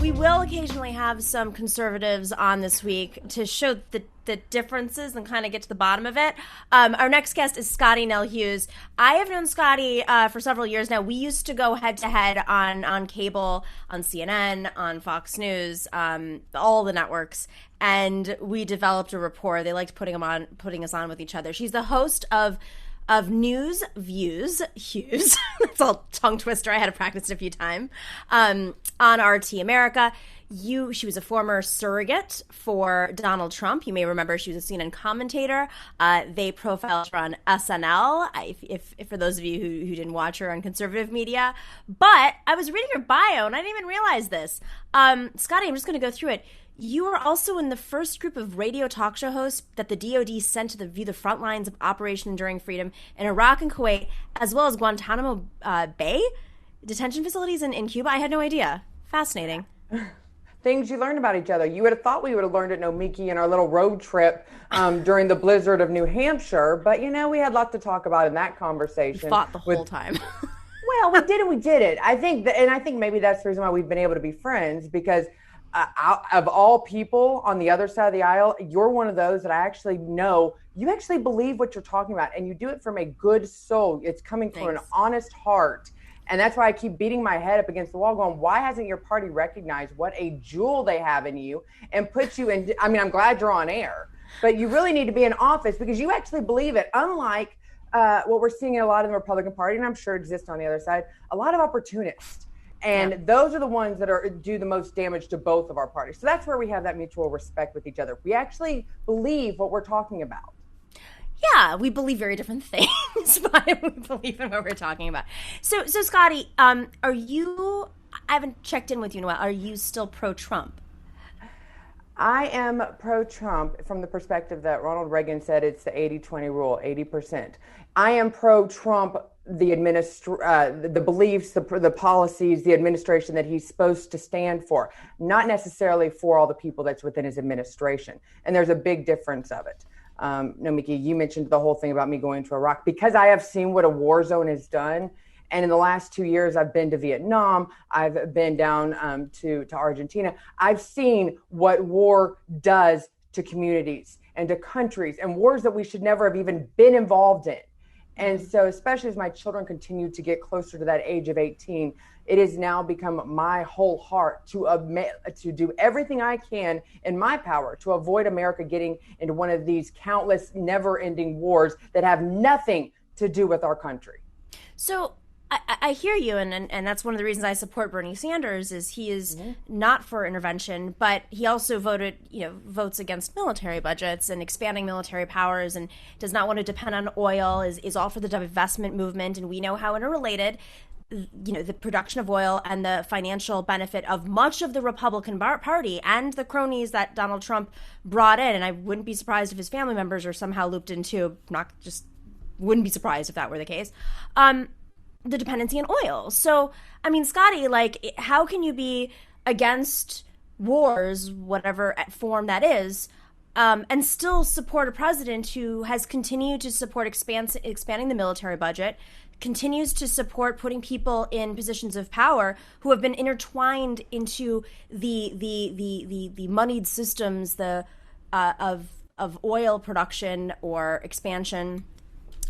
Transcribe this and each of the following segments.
We will occasionally have some conservatives on this week to show the differences and kind of get to the bottom of it. Our next guest is Scottie Nell Hughes. I have known Scottie for several years now. We used to go head to head on cable, on CNN, on Fox News, all the networks, and we developed a rapport. They liked putting us on with each other. She's the host of Views Hughes. That's a tongue twister. I had to practice it a few times. On RT America. She was a former surrogate for Donald Trump. You may remember she was a CNN commentator. They profiled her on SNL, if for those of you who didn't watch her on conservative media. But I was reading her bio, and I didn't even realize this. Scottie, I'm just going to go through it. You were also in the first group of radio talk show hosts that the DoD sent to view the front lines of Operation Enduring Freedom in Iraq and Kuwait, as well as Guantanamo Bay detention facilities in Cuba. I had no idea. Fascinating. Things you learn about each other. You would have thought we would have learned at Nomiki in our little road trip during the blizzard of New Hampshire, but we had lots to talk about in that conversation. We fought the whole time. Well, we did and we did it. I think maybe that's the reason why we've been able to be friends, because of all people on the other side of the aisle, you're one of those that I actually know you actually believe what you're talking about, and you do it from a good soul. It's coming from an honest heart. And that's why I keep beating my head up against the wall going, why hasn't your party recognized what a jewel they have in you and put you in? I mean, I'm glad you're on air, but you really need to be in office because you actually believe it. Unlike what we're seeing in a lot of the Republican Party, and I'm sure exists on the other side, a lot of opportunists. And those are the ones that do the most damage to both of our parties. So that's where we have that mutual respect with each other. We actually believe what we're talking about. Yeah, we believe very different things, but we believe in what we're talking about. So Scottie, are you, I haven't checked in with you in a while, are you still pro-Trump? I am pro-Trump from the perspective that Ronald Reagan said it's the 80-20 rule, 80%. I am pro-Trump, the beliefs, the policies, the administration that he's supposed to stand for, not necessarily for all the people that's within his administration. And there's a big difference of it. Nomiki, you mentioned the whole thing about me going to Iraq because I have seen what a war zone has done. And in the last 2 years, I've been to Vietnam. I've been down to Argentina. I've seen what war does to communities and to countries, and wars that we should never have even been involved in. And so, especially as my children continue to get closer to that age of 18, it has now become my whole heart to do everything I can in my power to avoid America getting into one of these countless, never-ending wars that have nothing to do with our country. So I hear you, and that's one of the reasons I support Bernie Sanders is he is not for intervention, but he also votes against military budgets and expanding military powers and does not want to depend on oil, is all for the divestment movement, and we know how interrelated the production of oil and the financial benefit of much of the Republican Party and the cronies that Donald Trump brought in. And I wouldn't be surprised if his family members are somehow looped into, wouldn't be surprised if that were the case, the dependency on oil. So, I mean, Scottie, how can you be against wars, whatever form that is, and still support a president who has continued to support expanding the military budget, continues to support putting people in positions of power who have been intertwined into the moneyed systems of oil production or expansion,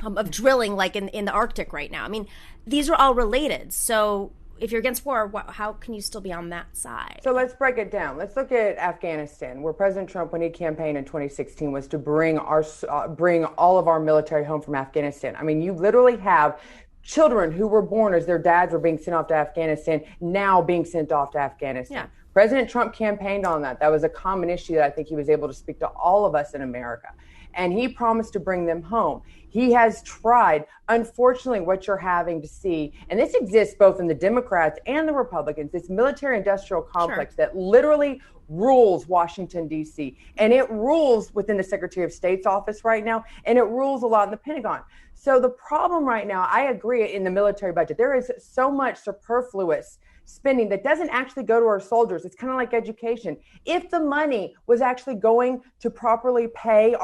of drilling, like in the Arctic right now? I mean, these are all related. So if you're against war, how can you still be on that side? So let's break it down. Let's look at Afghanistan, where President Trump, when he campaigned in 2016, was to bring all of our military home from Afghanistan. I mean, you literally have children who were born as their dads were being sent off to Afghanistan, now being sent off to Afghanistan. Yeah. President Trump campaigned on that. That was a common issue that I think he was able to speak to all of us in America. And he promised to bring them home. He has tried. Unfortunately, what you're having to see, and this exists both in the Democrats and the Republicans, this military-industrial complex that literally rules Washington, D.C., and it rules within the Secretary of State's office right now, and it rules a lot in the Pentagon. So the problem right now, I agree, in the military budget, there is so much superfluous spending that doesn't actually go to our soldiers. It's kind of like education. If the money was actually going to properly pay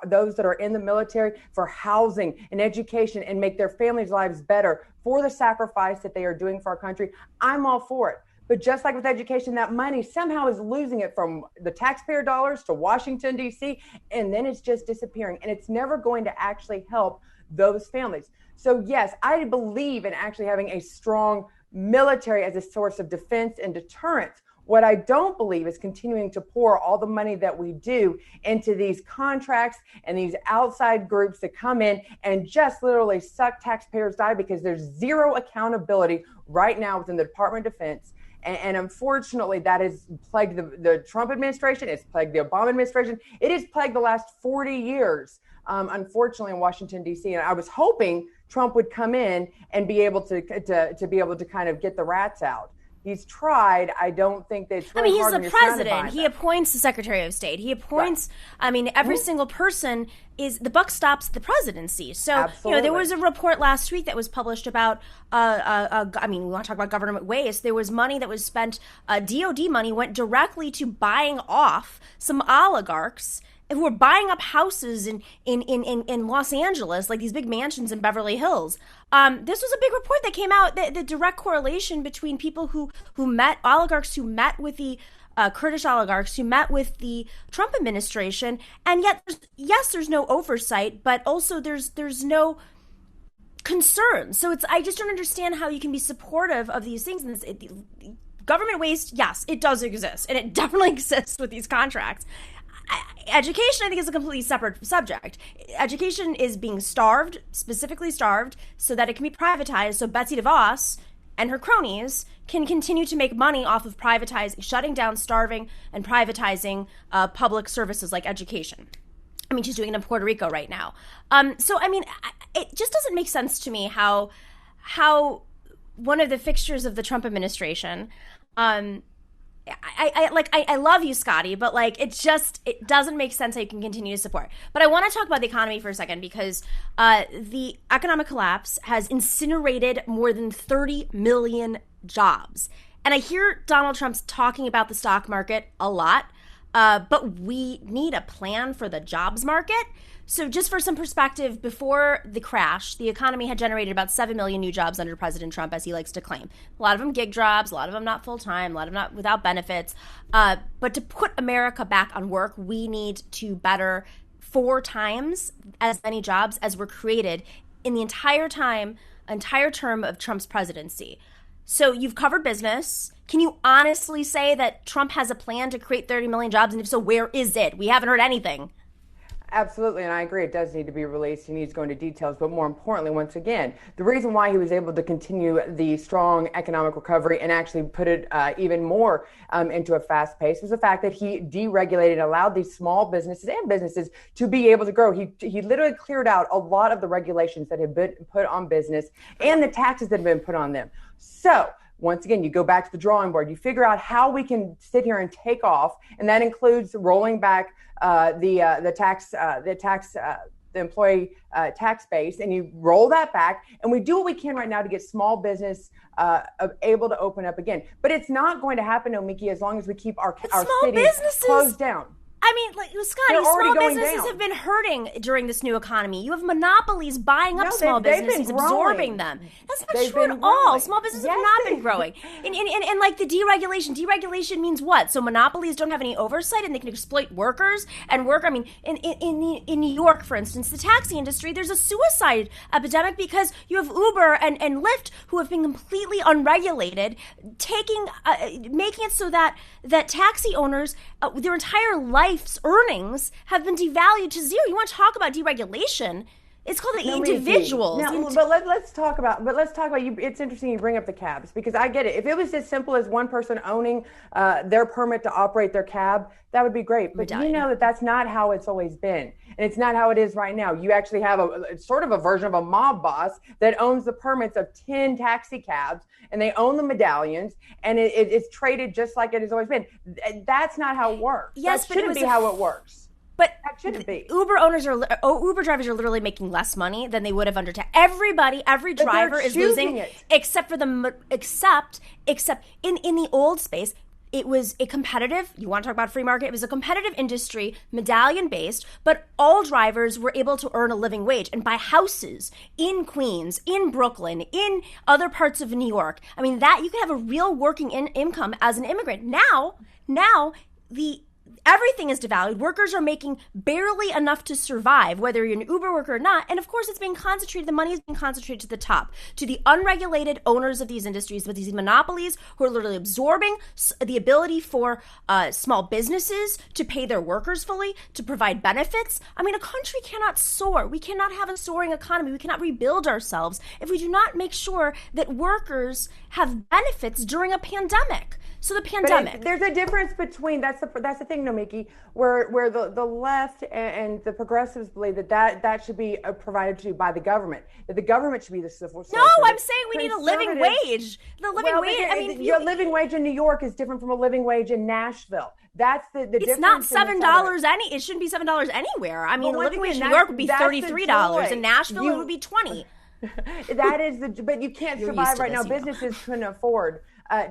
those that are in the military for housing and education and make their families' lives better for the sacrifice that they are doing for our country, I'm all for it. But just like with education, that money somehow is losing it from the taxpayer dollars to Washington, D.C., and then it's just disappearing. And it's never going to actually help those families. So, yes, I believe in actually having a strong military as a source of defense and deterrence. What I don't believe is continuing to pour all the money that we do into these contracts and these outside groups that come in and just literally suck taxpayers dry, because there's zero accountability right now within the Department of Defense. And unfortunately, that has plagued the Trump administration. It's plagued the Obama administration. It has plagued the last 40 years, unfortunately, in Washington, D.C. And I was hoping Trump would come in and be able to be able to kind of get the rats out. He's tried. I don't think that it's really hard. He's the president. He appoints the Secretary of State. He appoints, right. Every single person is, the buck stops at the presidency. So, Absolutely. There was a report last week that was published about, we want to talk about government waste. There was money that was spent, DOD money went directly to buying off some oligarchs who were buying up houses in Los Angeles, like these big mansions in Beverly Hills. This was a big report that came out, the direct correlation between people who met, oligarchs who met with the Kurdish oligarchs, who met with the Trump administration, and yet, there's no oversight, but also there's no concern. So I just don't understand how you can be supportive of these things. And government waste, yes, it does exist, and it definitely exists with these contracts. Education, I think, is a completely separate subject. Education is being starved, specifically starved, so that it can be privatized, so Betsy DeVos and her cronies can continue to make money off of shutting down, starving, and privatizing public services like education. She's doing it in Puerto Rico right now. It just doesn't make sense to me how one of the fixtures of the Trump administration, I love you, Scottie, but it doesn't make sense how you can continue to support. But I want to talk about the economy for a second, because the economic collapse has incinerated more than 30 million jobs. And I hear Donald Trump talking about the stock market a lot, but we need a plan for the jobs market. So just for some perspective, before the crash, the economy had generated about 7 million new jobs under President Trump, as he likes to claim. A lot of them gig jobs, a lot of them not full-time, a lot of them not without benefits. But to put America back on work, we need to better 4 times as many jobs as were created in the entire term of Trump's presidency. So you've covered business. Can you honestly say that Trump has a plan to create 30 million jobs? And if so, where is it? We haven't heard anything. Absolutely, and I agree, it does need to be released. He needs to go into details, but more importantly, once again, the reason why he was able to continue the strong economic recovery and actually put it even more into a fast pace was the fact that he deregulated and allowed these small businesses and businesses to be able to grow. He literally cleared out a lot of the regulations that had been put on business and the taxes that had been put on them. So, once again, you go back to the drawing board. You figure out how we can sit here and take off, and that includes rolling back the employee tax base, and you roll that back. And we do what we can right now to get small business able to open up again. But it's not going to happen, Nomiki, as long as we keep our cities closed down. Scottie, small businesses have been hurting during this new economy. You have monopolies buying up small businesses, absorbing them. That's not true at all. Small businesses have not been growing. And the deregulation means what? So monopolies don't have any oversight and they can exploit workers and work. In New York, for instance, the taxi industry, there's a suicide epidemic because you have Uber and Lyft, who have been completely unregulated, making it so that taxi owners, their entire life's earnings have been devalued to zero. You want to talk about deregulation? It's called the individuals. But let's talk about you. It's interesting you bring up the cabs, because I get it. If it was as simple as one person owning their permit to operate their cab, that would be great. But you know that's not how it's always been. And it's not how it is right now. You actually have it's sort of a version of a mob boss that owns the permits of 10 taxi cabs, and they own the medallions, and it's traded just like it has always been. That's not how it works. Yes, that shouldn't be how it works. But that shouldn't be. Uber drivers are literally making less money than they would have under tax. Every driver is losing, except in the old space. It was a competitive, you want to talk about free market, it was a competitive industry, medallion based, but all drivers were able to earn a living wage and buy houses in Queens, in Brooklyn, in other parts of New York. I mean, that you could have a real working income as an immigrant. Now everything is devalued. Workers are making barely enough to survive, whether you're an Uber worker or not. And of course, it's being concentrated. The money is being concentrated to the top, to the unregulated owners of these industries, with these monopolies who are literally absorbing the ability for small businesses to pay their workers fully, to provide benefits. I mean, a country cannot soar. We cannot have a soaring economy. We cannot rebuild ourselves if we do not make sure that workers have benefits during a pandemic. So the pandemic. There's a difference between, that's the thing, Nomiki, where the left and the progressives believe that should be provided to by the government, that the government should be the civil source. No, I'm saying we need a living wage. The living wage, I mean. Your living wage in New York is different from a living wage in Nashville. That's the difference. It's not $7 it shouldn't be $7 anywhere. I mean, the living wage in New York would be $33. In Nashville, it would be $20. That is but you can't survive right now. Businesses couldn't afford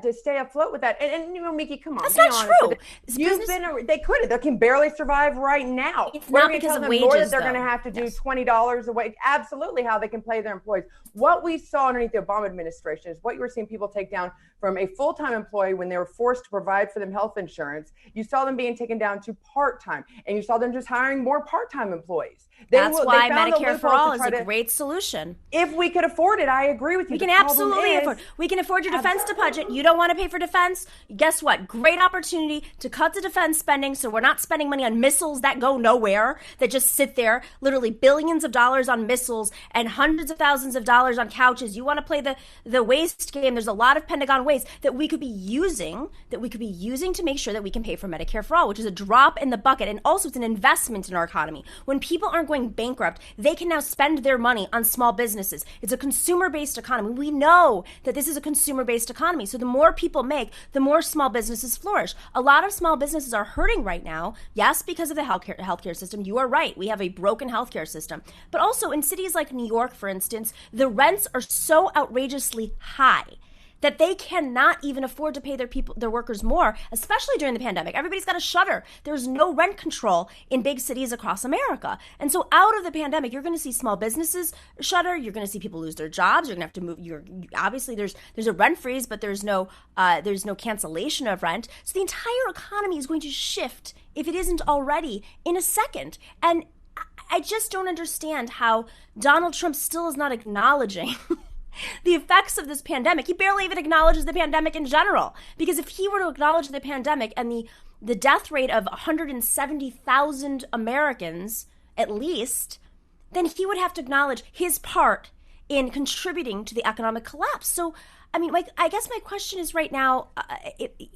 to stay afloat with that. And Miki, come on. That's not true. They couldn't. They can barely survive right now. It's not because of wages, that they're going to have to do $20 a week. Absolutely how they can pay their employees. What we saw underneath the Obama administration is what you were seeing people take down from a full-time employee when they were forced to provide for them health insurance. You saw them being taken down to part-time, and you saw them just hiring more part-time employees. That's why Medicare for All is a great solution. If we could afford it, I agree with you. We can absolutely afford. We can afford your defense budget. You don't want to pay for defense? Guess what? Great opportunity to cut the defense spending, so we're not spending money on missiles that go nowhere, that just sit there, literally billions of dollars on missiles and hundreds of thousands of dollars on couches. You want to play the waste game. There's a lot of Pentagon waste that we could be using to make sure that we can pay for Medicare for All, which is a drop in the bucket. And also it's an investment in our economy. When people aren't going bankrupt, they can now spend their money on small businesses. It's a consumer-based economy. We know that this is a consumer-based economy. So the more people make, the more small businesses flourish. A lot of small businesses are hurting right now. Yes, because of the healthcare system. You are right. We have a broken healthcare system. But also in cities like New York, for instance, the rents are so outrageously high that they cannot even afford to pay their workers more, especially during the pandemic. Everybody's got to shutter. There's no rent control in big cities across America. And so out of the pandemic, you're going to see small businesses shutter. You're going to see people lose their jobs. You're going to have to move. Obviously, there's a rent freeze, but there's no cancellation of rent. So the entire economy is going to shift, if it isn't already, in a second. And I just don't understand how Donald Trump still is not acknowledging the effects of this pandemic. He barely even acknowledges the pandemic in general. Because if he were to acknowledge the pandemic and the death rate of 170,000 Americans, at least, then he would have to acknowledge his part in contributing to the economic collapse. So, I mean, I guess my question is right now,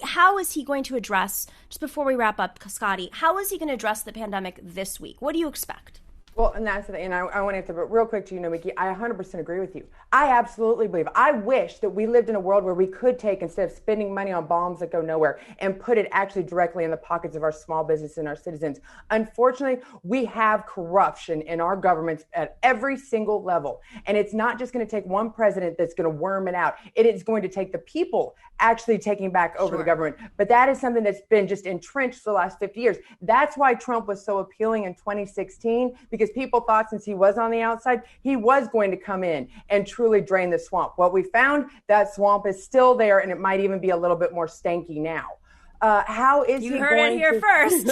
how is he going to address, just before we wrap up, Scottie, how is he going to address the pandemic this week? What do you expect? Well, and that's the thing, and I want to answer, but real quick to you, Nomiki, I 100% agree with you. I absolutely believe, I wish that we lived in a world where we could take, instead of spending money on bombs that go nowhere, and put it actually directly in the pockets of our small business and our citizens. Unfortunately, we have corruption in our governments at every single level. And it's not just going to take one president that's going to worm it out. It is going to take the people actually taking back over the government. But that is something that's been just entrenched for the last 50 years. That's why Trump was so appealing in 2016, because people thought since he was on the outside, he was going to come in and truly drain the swamp. What we found, that swamp is still there, and it might even be a little bit more stanky now. How is he going to... You heard it here first.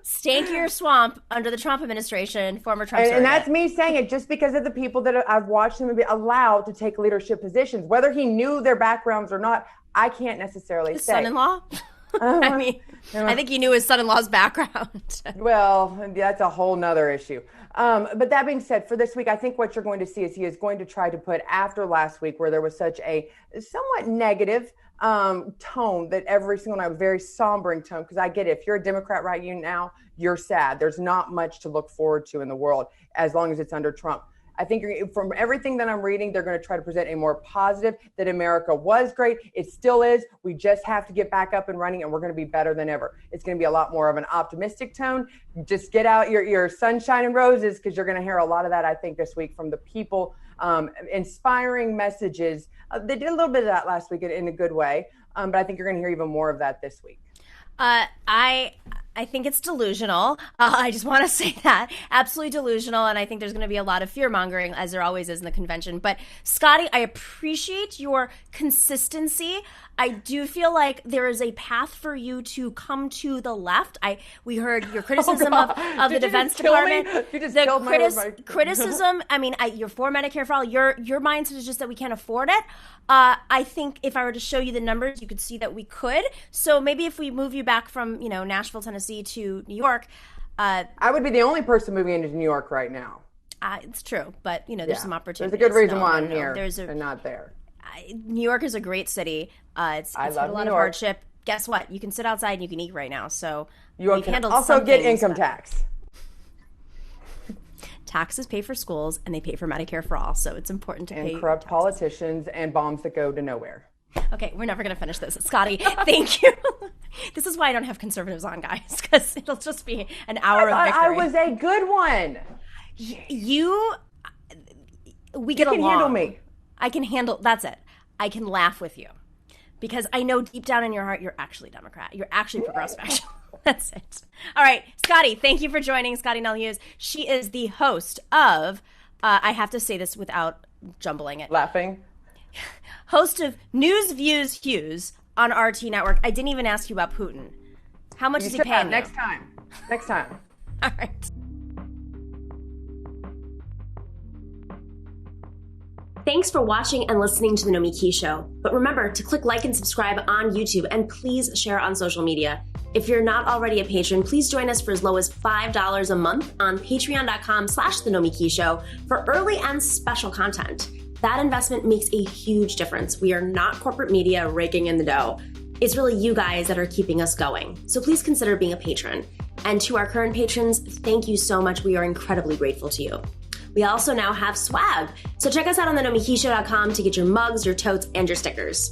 Stankier swamp under the Trump administration, former Trump surrogate. And that's me saying it just because of the people that I've watched him be allowed to take leadership positions. Whether he knew their backgrounds or not, I can't necessarily his say. Son-in-law? I mean, I think he knew his son-in-law's background. Well, that's a whole nother issue. But that being said, for this week, I think what you're going to see is he is going to try to put, after last week where there was such a somewhat negative tone that every single night, a very sombering tone, because I get it. If you're a Democrat now, you're sad. There's not much to look forward to in the world as long as it's under Trump. I think from everything that I'm reading, they're going to try to present a more positive, that America was great. It still is. We just have to get back up and running, and we're going to be better than ever. It's going to be a lot more of an optimistic tone. Just get out your sunshine and roses, because you're going to hear a lot of that, I think, this week from the people. Inspiring messages. They did a little bit of that last week in a good way, but I think you're going to hear even more of that this week. I think it's delusional. I just want to say that. Absolutely delusional. And I think there's going to be a lot of fear mongering, as there always is in the convention. But Scottie, I appreciate your consistency. I do feel like there is a path for you to come to the left. We heard your criticism of the Defense Department. You just killed my criticism. I mean, you're for Medicare for all. Your mindset is just that we can't afford it. I think if I were to show you the numbers, you could see that we could. So maybe if we move you back from Nashville, Tennessee to New York, I would be the only person moving into New York right now. It's true, but there's some opportunities. There's a good reason why I'm here and not there. New York is a great city. It's had a lot of hardship. Guess what? You can sit outside and you can eat right now. So you can also get income tax. Taxes pay for schools and they pay for Medicare for all. So it's important to pay. And corrupt politicians and bombs that go to nowhere. Okay, we're never going to finish this. Scottie, thank you. This is why I don't have conservatives on, guys, because it'll just be an hour of victory. I was a good one. We get along. You can handle me. I can handle, that's it. I can laugh with you because I know deep down in your heart, you're actually Democrat. You're actually progressive, actually. That's it. All right, Scottie, thank you for joining Scottie Nell Hughes. She is the host of, I have to say this without jumbling it. Laughing. Host of Views Hughes on RT Network. I didn't even ask you about Putin. How much is he paying you? Next time. All right. Thanks for watching and listening to The Nomiki Show. But remember to click like and subscribe on YouTube, and please share on social media. If you're not already a patron, please join us for as low as $5 a month on patreon.com/The Nomiki Show for early and special content. That investment makes a huge difference. We are not corporate media raking in the dough. It's really you guys that are keeping us going. So please consider being a patron. And to our current patrons, thank you so much. We are incredibly grateful to you. We also now have swag. So check us out on thenomikishow.com to get your mugs, your totes, and your stickers.